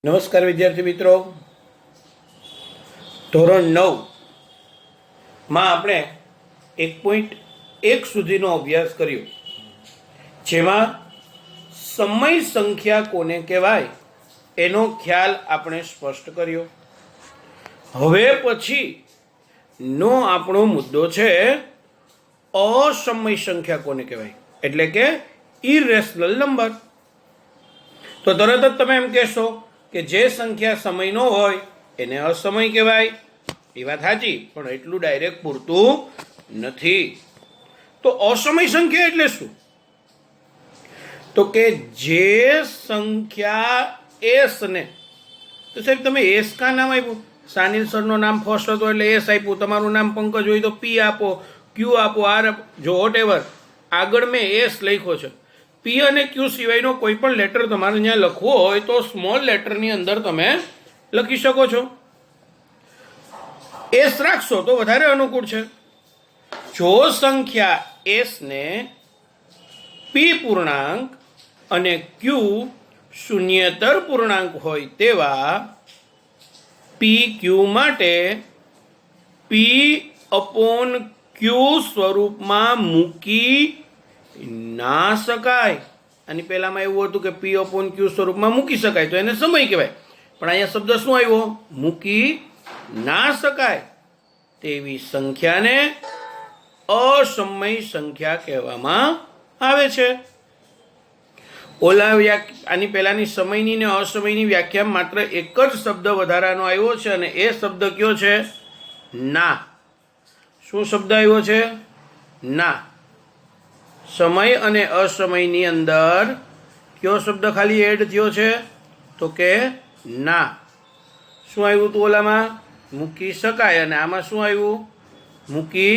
નમસ્કાર વિદ્યાર્થી મિત્રો, ધોરણ 9માં આપણે 1.1 સુધીનો અભ્યાસ કર્યો, જેમાં સમય સંખ્યા કોને કહેવાય એનો ખ્યાલ આપણે સ્પષ્ટ કર્યો. હવે પછીનો આપણો મુદ્દો છે અસમય સંખ્યા કોને કહેવાય, એટલે કે ઇરેશનલ નંબર. તો તરત જ તમે એમ કહેશો કે જે સંખ્યા સમય ન હોય એને અસમય કહેવાય. એ વાત સાચી, પણ એટલું ડાયરેક્ટ પૂરતું નથી. તો અસમય સંખ્યા એટલે શું? તો કે જે સંખ્યા એસ ને, તો સાહેબ તમે એસ કા નામ આપ્યું? સાનિલ સરનું નામ ફર્સ્ટ હતો એટલે એસ આપ્યું. તમારું નામ પંકજ હોય તો પી આપો, ક્યુ આપો, આર આપો, જો વોટ એવર. આગળ મેં એસ લખ્યો છે. પી અને ક્યુ સિવાયનો કોઈ પણ લેટર તમારે અહીંયા લખવો હોય તો સ્મોલ લેટરની અંદર તમે લખી શકો છો. એસ રાખશો તો વધારે અનુકૂળ છે. જો સંખ્યા એસ ને પી પૂર્ણાંક અને ક્યુ શૂન્યેતર પૂર્ણાંક હોય તેવા પી ક્યુ માટે પી અપોન ક્યુ સ્વરૂપમાં મૂકી ના શકાય. આની પહેલામાં એવું હતું કે પી અપોન ક્યુ સ્વરૂપમાં મૂકી શકાય, તો એને સમય કહેવાય. પણ અહીંયા શબ્દ શું આવ્યો? મૂકી ના શકાય તેવી સંખ્યાને અસમય સંખ્યા કહેવામાં આવે છે. આની પહેલાની સમયની ને અસમયની વ્યાખ્યા માત્ર એક જ શબ્દ વધારાનો આવ્યો છે, અને એ શબ્દ કયો છે? ના. શું શબ્દ આવ્યો છે? ના. સમય અને અસમયની અંદર કયો શબ્દ ખાલી એડ થયો છે? તો કે ના. શું આવ્યું હતું ઓલામાં? મૂકી શકાય, અને આમાં શું આવ્યું? મૂકી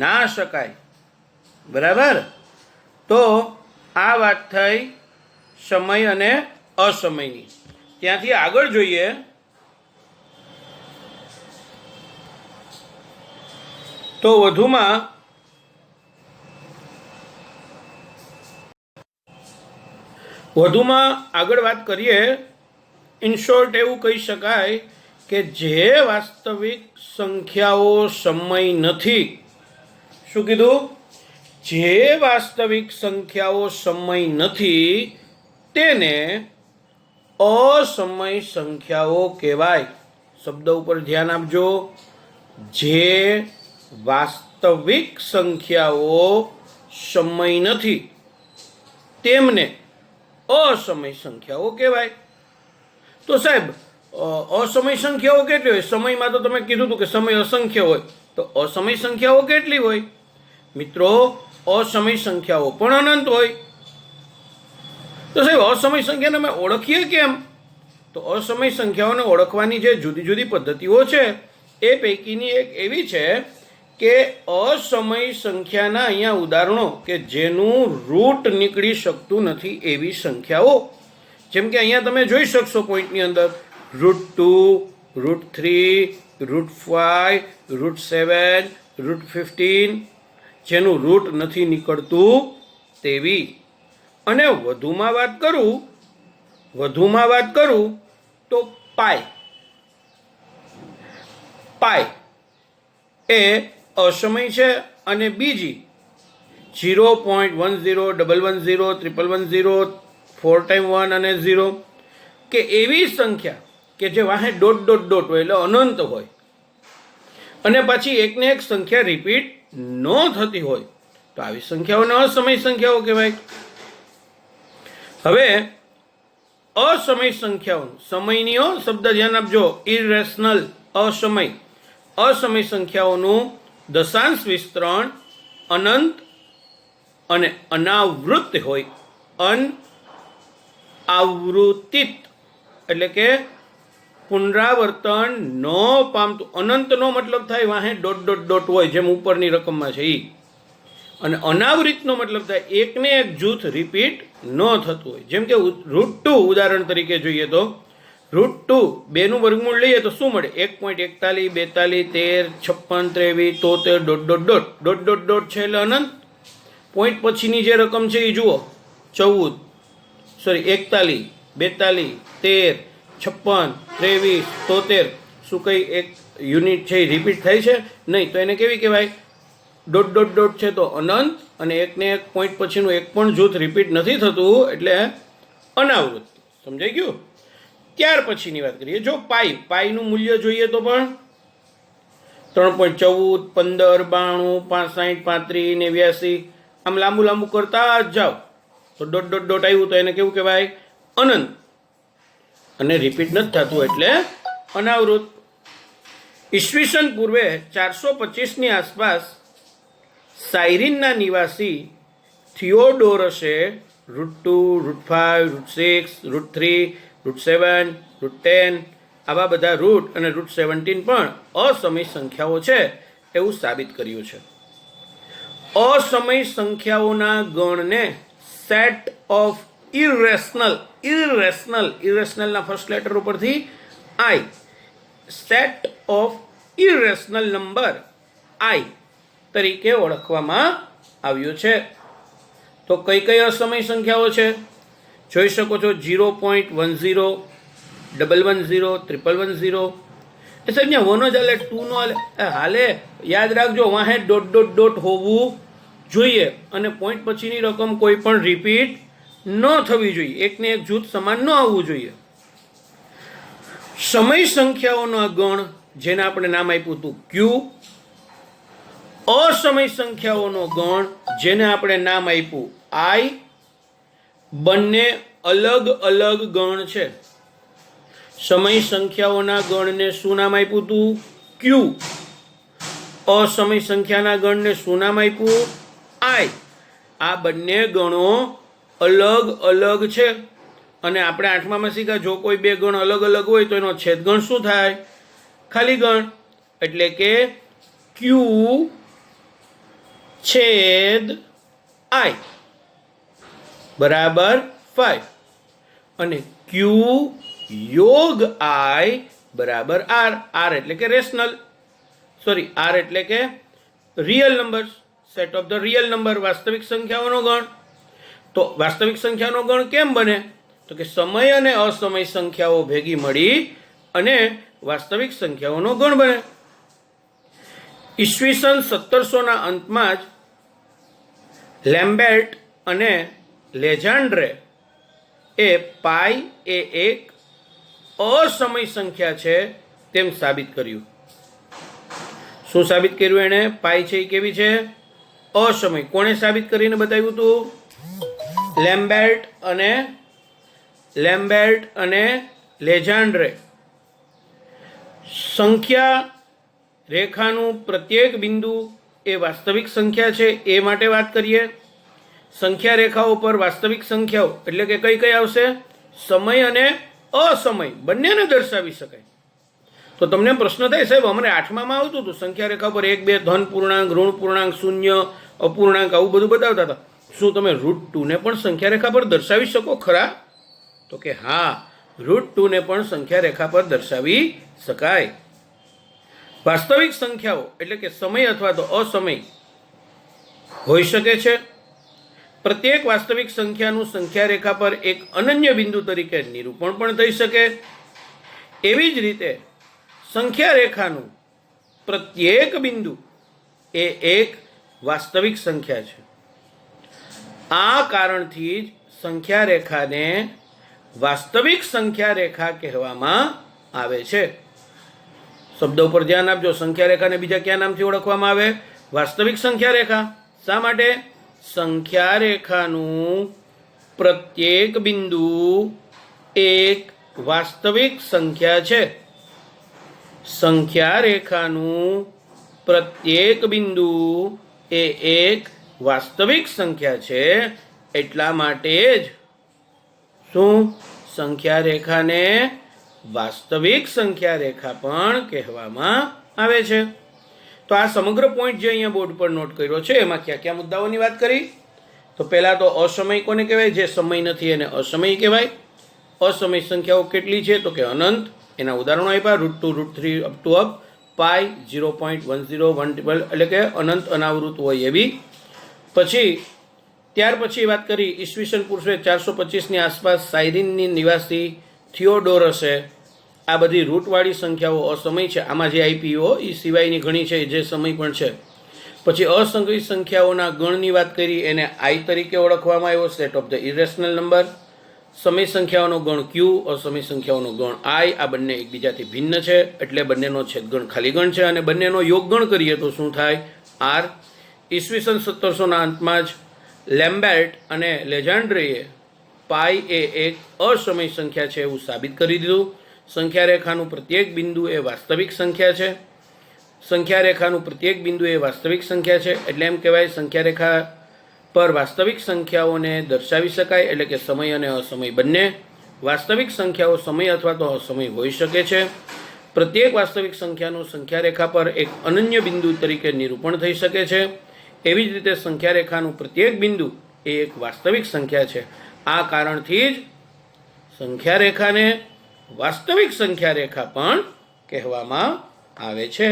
ના શકાય. બરાબર? તો આ વાત થઈ સમય અને અસમયની. ત્યાંથી આગળ જોઈએ તો વધુમાં આગળ વાત કરીએ. ઇન શોર્ટ એવું કહી શકાય કે જે વાસ્તવિક સંખ્યાઓ સમય નથી. શું કીધું? જે વાસ્તવિક સંખ્યાઓ સમય નથી તેને અસમય સંખ્યાઓ કહેવાય. શબ્દ ઉપર ધ્યાન આપજો. જે વાસ્તવિક સંખ્યાઓ સમય નથી તેમને અસમય સંખ્યાઓ કહેવાય. તો સાહેબ અસમય સંખ્યાઓ કેટલી હોય? સમયમાં તો તમે કીધું હતું કે સમય અસંખ્ય હોય, તો અસમય સંખ્યાઓ કેટલી હોય? મિત્રો, અસમય સંખ્યાઓ પણ અનંત હોય. તો સાહેબ અસમય સંખ્યાને અમે ઓળખીએ કેમ? તો અસમય સંખ્યાઓને ઓળખવાની જે જુદી જુદી પદ્ધતિઓ છે એ પૈકીની એક એવી છે કે અસમય સંખ્યાના અહીંયા ઉદાહરણો કે જેનું રૂટ નીકળી શકતું નથી એવી સંખ્યાઓ, જેમ કે અહીંયા તમે જોઈ શકશો પોઈન્ટની અંદર √2, √3, √5, √7, √15, જેનું રૂટ નથી નીકળતું તેવી. અને વધુમાં વાત કરું તો પાય એ અસમય છે, અને બીજી 0.10, 110, 111, 4 × 1 અને 0 કે એવી સંખ્યા કે જે વાહે ડોટ ડોટ ડોટ હોય એટલે અનંત હોય, અને પછી એકને એક સંખ્યા રિપીટ ન થતી હોય, તો આવી સંખ્યાઓને અસમય સંખ્યાઓ કહેવાય. હવે અસમય સંખ્યાઓ, સમયની શબ્દ ધ્યાન આપજો, ઇરેશનલ, અસમય સંખ્યાઓનું દશાંશ વિસ્તરણ અનંત અને અનાવૃત્ત હોય. અનાવૃત્તિત એટલે કે પુનરાવર્તન ન પામતું. અનંતનો મતલબ થાય વાહે ડોટ ડોટ ડોટ હોય, જેમ ઉપરની રકમમાં છે એ. અને અનાવૃત્તનો મતલબ થાય એકને એક જૂથ રિપીટ ન થતું હોય, જેમ કે √2 ઉદાહરણ તરીકે જોઈએ તો √2 બેનું વર્ગમૂળ લઈએ તો શું મળે? 1.41, 42, 13, 56, 23, 73, dot dot dot dot dot dot છે એટલે અનંત. પોઈન્ટ પછીની જે રકમ છે એ જુઓ, 41, 42, 13, 56, 23, 73 શું કંઈ એક યુનિટ છે એ રિપીટ થાય છે? નહીં. તો એને કેવી કહેવાય? ડોટ ડોટ ડોટ છે તો અનંત, અને એકને એક પોઈન્ટ પછીનું એક પણ જૂથ રિપીટ નથી થતું એટલે અનાવૃત્તિ. સમજાઈ ગયું? ત્યાર પછીની વાત કરીએ. જો પાઈનું મૂલ્ય જોઈએ તો પણ 3.14, 15, 92, 65, 35, 89 આમ લાંબુ કરતા જ જાઓ તો ડોટ ડોટ ડોટ આવ્યું તો એને કેવું કહેવાય? અનંત. અને રિપીટ નથી થતું એટલે અનાવૃત. ઈસવીસન પૂર્વે 425ની આસપાસ સાયરીનના નિવાસી થિયોડોરસે √2, √5, √6, √3, √7, √10 આવા બધા રૂટ અને √17 પણ અસમય સંખ્યાઓ છે એવું સાબિત કર્યું છે. અસમય સંખ્યાઓના ગણને સેટ ઓફ ઇરેશનલના ફર્સ્ટ લેટર ઉપરથી આઈ, set of irrational number I તરીકે ઓળખવામાં આવ્યો છે. તો કઈ કઈ અસમય સંખ્યાઓ છે જોઈ શકો છો. 0.10, 110, 111, એ સાહેબ ત્યાં 1 જ હાલે, 2 નો હાલે. યાદ રાખજો, વાહે ડોટ ડોટ ડોટ હોવું જોઈએ અને પોઈન્ટ પછીની રકમ કોઈ પણ રિપીટ ન થવી જોઈએ, એકને એક જૂથ સમાન ન આવવું જોઈએ. સમય સંખ્યાઓના ગણ જેને આપણે નામ આપ્યું હતું ક્યુ, અસમય સંખ્યાઓનો ગણ જેને આપણે નામ આપ્યું આઈ, બંને અલગ અલગ ગણ છે. સમય સંખ્યાઓના ગણને શું નામ આપ્યું હતું? ક્યુ. અસમય સંખ્યાના ગણને શું નામ આપ્યું? આઈ. આ બંને ગણો અલગ અલગ છે અને આપણે 8મામાં શીખ્યા જો કોઈ બે ગણ અલગ અલગ હોય તો એનો છેદગણ શું થાય? ખાલી ગણ. એટલે કે ક્યુ છેદ આઈ બરાબર 5 અને ક્યુ યોગ આઈ બરાબર આર. આર એટલે કે આર એટલે કે real number, set of the real number, વાસ્તવિક સંખ્યાઓનો ગણ. તો વાસ્તવિક સંખ્યાનો ગણ કેમ બને? તો કે સમય અને અસમય સંખ્યાઓ ભેગી મળી અને વાસ્તવિક સંખ્યાઓનો ગણ બને. ઈસવીસન 1700ના અંતમાં જ લેમ્બર્ટ અને લેજાન્ડ્રે એ પાઈ એ એક અસમય સંખ્યા છે તેમ સાબિત કર્યું. શું સાબિત કર્યું એણે? પાઈ છે એ કેવી છે? અસમય. કોણે સાબિત કરીને બતાવ્યું હતું? લેમ્બર્ટ અને લેજાન્ડ્રે. સંખ્યા રેખાનું પ્રત્યેક બિંદુ એ વાસ્તવિક સંખ્યા છે એ માટે વાત કરીએ. સંખ્યા રેખાઓ પર વાસ્તવિક સંખ્યાઓ એટલે કે કઈ કઈ આવશે? સમય અને અસમય બંનેને દર્શાવી શકાય. તો તમને પ્રશ્ન થાય સાહેબ અમારે 8મામાં આવતું હતું સંખ્યા રેખા પર 1, 2 ધન પૂર્ણાંક, ઋણ પૂર્ણાંક, શૂન્ય, અપૂર્ણાંક આવું બધું બતાવતા હતા. શું તમે √2 ને પણ સંખ્યા રેખા પર દર્શાવી શકો ખરા? તો કે હા, √2 ને પણ સંખ્યા રેખા પર દર્શાવી શકાય. વાસ્તવિક સંખ્યાઓ એટલે કે સમય અથવા તો અસમય હોઈ શકે છે. પ્રત્યેક વાસ્તવિક સંખ્યાનું સંખ્યા રેખા પર એક અનન્ય બિંદુ તરીકે નિરૂપણ પણ થઈ શકે. એવી જ રીતે સંખ્યા રેખાનું પ્રત્યેક બિંદુ એ એક વાસ્તવિક સંખ્યા છે. આ કારણથી જ સંખ્યા રેખાને વાસ્તવિક સંખ્યા રેખા કહેવામાં આવે છે. શબ્દ ઉપર ધ્યાન આપજો. સંખ્યા રેખાને બીજા કયા નામથી ઓળખવામાં આવે? વાસ્તવિક સંખ્યા રેખા. શા માટે? સંખ્યા રેખાનું પ્રત્યેક બિંદુ એક વાસ્તવિક સંખ્યા છે. સંખ્યા રેખાનું પ્રત્યેક બિંદુ એ એક વાસ્તવિક સંખ્યા છે. એટલા માટે જ શું સંખ્યા રેખાને વાસ્તવિક સંખ્યા રેખા પણ કહેવામાં આવે છે. તો આ સમગ્ર પોઈન્ટ જે અહીંયા બોર્ડ પર નોટ કર્યો છે એમાં કયા કયા મુદ્દાઓની વાત કરી? તો પહેલા તો અસમય કોને કહેવાય? જે સમય નથી એને અસમય કહેવાય. અસમય સંખ્યાઓ કેટલી છે? તો કે અનંત. એના ઉદાહરણો આપ્યા √2, √3 અપ ટુ પાઈ 0.10, 1 એટલે કે અનંત અનાવૃત હોય એવી. ત્યાર પછી વાત કરી ઈસવીસન પૂર્વે 425ની આસપાસ સાયરીનની નિવાસી થિયોડોરસે આ બધી રૂટવાળી સંખ્યાઓ અસમય છે. આમાં જે આઈપીઓ એ સિવાયની ઘણી છે જે સમય પણ છે. પછી અસંખ્ય સંખ્યાઓના ગણની વાત કરી, એને આઈ તરીકે ઓળખવામાં આવ્યો, set of the irrational number. સમય સંખ્યાઓનો ગણ ક્યુ, અસમય સંખ્યાઓનો ગણ આઈ. આ બંને એકબીજાથી ભિન્ન છે એટલે બંનેનો છેદગણ ખાલી ગણ છે, અને બંનેનો યોગગણ કરીએ તો શું થાય? આર. ઈસવીસન 1700ના અંતમાં જ લેમ્બર્ટ અને લેજાન્ડ્રેએ પાઈ એ એક અસમય સંખ્યા છે એવું સાબિત કરી દીધું. સંખ્યા રેખાનું પ્રત્યેક બિંદુ એ વાસ્તવિક સંખ્યા છે. સંખ્યા રેખાનું પ્રત્યેક બિંદુ એ વાસ્તવિક સંખ્યા છે એટલે એમ કહેવાય સંખ્યા રેખા પર વાસ્તવિક સંખ્યાઓને દર્શાવી શકાય, એટલે કે સમય અને અસમય બંને. વાસ્તવિક સંખ્યાઓ સમય અથવા તો અસમય હોઈ શકે છે. પ્રત્યેક વાસ્તવિક સંખ્યાનું સંખ્યા રેખા પર એક અનન્ય બિંદુ તરીકે નિરૂપણ થઈ શકે છે. એવી જ રીતે સંખ્યા રેખાનું પ્રત્યેક બિંદુ એ એક વાસ્તવિક સંખ્યા છે. આ કારણથી જ સંખ્યા રેખાને વાસ્તવિક સંખ્યા રેખા પણ કહેવામાં આવે છે.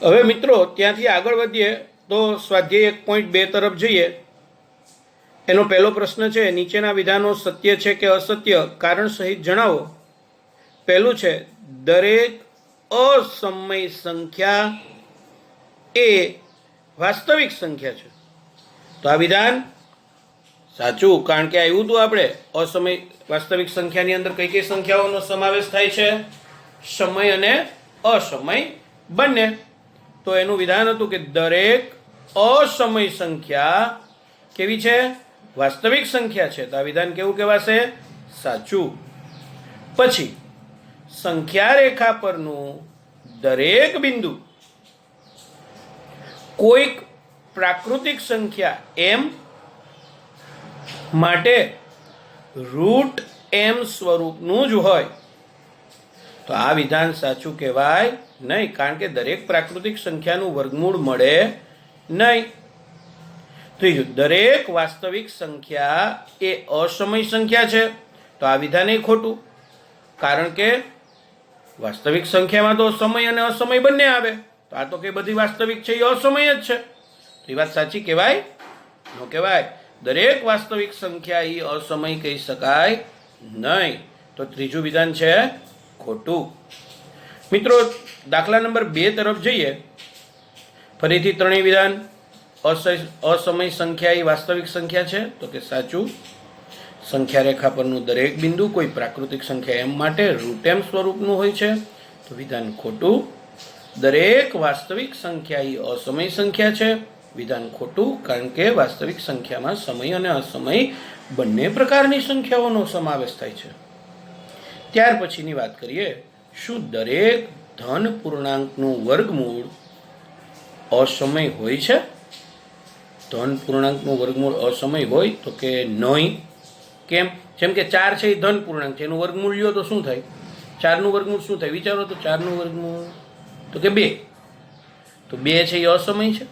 હવે મિત્રો ત્યાંથી આગળ વધીએ તો સ્વાધ્યાય 1.2 તરફ જઈએ. એનો પહેલો પ્રશ્ન છે, નીચેના વિધાનો સત્ય છે કે અસત્ય? કારણ સહિત જણાવો. પહેલું છે, દરેક અસમય સંખ્યા એ વાસ્તવિક સંખ્યા છે. તો આ વિધાન સાચું, કારણ કે આવ્યું હતું આપણે અસમય વાસ્તવિક સંખ્યાની અંદર કઈ કઈ સંખ્યાઓનો સમાવેશ થાય છે? સમય અને અસમય બંને. તો એનું વિધાન હતું કે દરેક અસમય સંખ્યા કેવી છે? વાસ્તવિક સંખ્યા છે. તો આ વિધાન કેવું કહેવાશે? સાચું. પછી સંખ્યા રેખા પરનું દરેક બિંદુ કોઈક પ્રાકૃતિક સંખ્યા m માટે રૂટ m સ્વરૂપનું જ હોય. તો આ વિધાન સાચું કહેવાય નહીં, કારણ કે દરેક પ્રાકૃતિક સંખ્યાનું વર્ગમૂળ મળે નહીં. ત્રીજું, દરેક વાસ્તવિક સંખ્યા એ અસમય સંખ્યા છે. તો આ વિધાન એ ખોટું, કારણ કે વાસ્તવિક સંખ્યામાં તો સમય અને અસમય બંને આવે. તો આ તો કે બધી વાસ્તવિક છે એ અસમય જ છે. તો એ વાત સાચી કહેવાય? ન કહેવાય. દરેક વાસ્તવિક સંખ્યા એ અસમય કહી શકાય નહીં. તો ત્રીજું વિધાન છે ખોટું. મિત્રો દાખલા નંબર 2 તરફ જઈએ. ફરીથી ત્રણેય વિધાન. અસમય સંખ્યા એ વાસ્તવિક સંખ્યા છે. તો કે સાચું. સંખ્યા રેખા પરનું દરેક બિંદુ કોઈ પ્રાકૃતિક સંખ્યા m માટે રૂટ m સ્વરૂપનું હોય છે. તો વિધાન ખોટું. દરેક વાસ્તવિક સંખ્યા એ અસમય સંખ્યા છે. વિધાન ખોટું, કારણ કે વાસ્તવિક સંખ્યામાં સમય અને અસમય બંને પ્રકારની સંખ્યાઓનો સમાવેશ થાય છે. ત્યાર પછીની વાત કરીએ, શું દરેક ધન પૂર્ણાંકનું વર્ગમૂળ અસમય હોય છે? ધન પૂર્ણાંકનું વર્ગમૂળ અસમય હોય? તો કે નહીં. કેમ? જેમ કે 4 છે એ ધન પૂર્ણાંક છે, એનું વર્ગમૂળ લ્યો તો શું થાય? 4નું વર્ગમૂળ શું થાય? વિચારો તો. 4નું વર્ગમૂળ તો કે 2. તો 2 છે એ અસમય છે?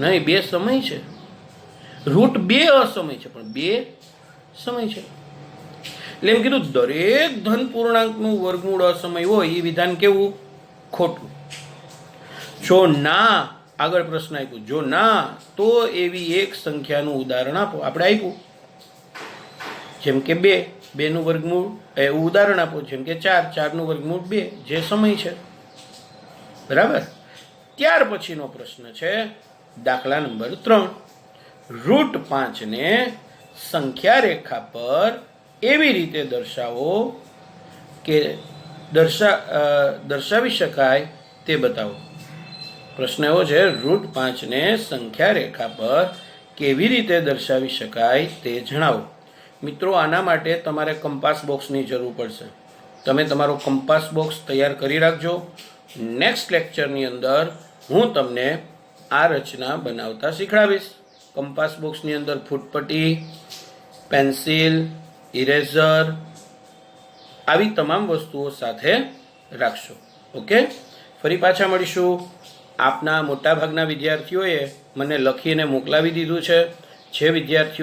નહીં, 2 સમય છે. રૂટ 2 અસમય છે, પણ 2 સમય છે. એટલે એમ કીધું દરેક ધન પૂર્ણાંકનું વર્ગમૂળ અસમય હોય એ વિધાન કેવું? ખોટું. જો ના, આગળ પ્રશ્ન આપ્યું, જો ના તો એવી એક સંખ્યાનું ઉદાહરણ આપો. આપણે આપ્યું, જેમ કે 2 નું વર્ગમૂળ એવું ઉદાહરણ આપો. જેમ કે 4 નું વર્ગમૂળ 2, જે સમય છે. બરાબર. ત્યાર પછીનો પ્રશ્ન છે દાખલા નંબર 3. રૂટ 5 ને સંખ્યા રેખા પર એવી રીતે દર્શાવો કે દર્શાવી શકાય તે બતાવો. પ્રશ્ન એવો છે, રૂટ 5 ને સંખ્યા રેખા પર કેવી રીતે દર્શાવી શકાય તે જણાવો. મિત્રો આના માટે તમારે કંપાસ બોક્સની જરૂર પડશે. તમે તમારો કંપાસ બોક્સ તૈયાર કરી રાખજો. નેક્સ્ટ લેક્ચરની અંદર હું તમને આ રચના બનાવતા શીખવાડીશ. કંપાસ બોક્સની અંદર ફૂટપટ્ટી, પેન્સિલ, ઇરેઝર આવી તમામ વસ્તુઓ સાથે રાખશો. ઓકે, ફરી પાછા મળીશું. આપના મોટાભાગના વિદ્યાર્થીઓએ મને લખીને મોકલાવી દીધું છે. જે વિદ્યાર્થીઓ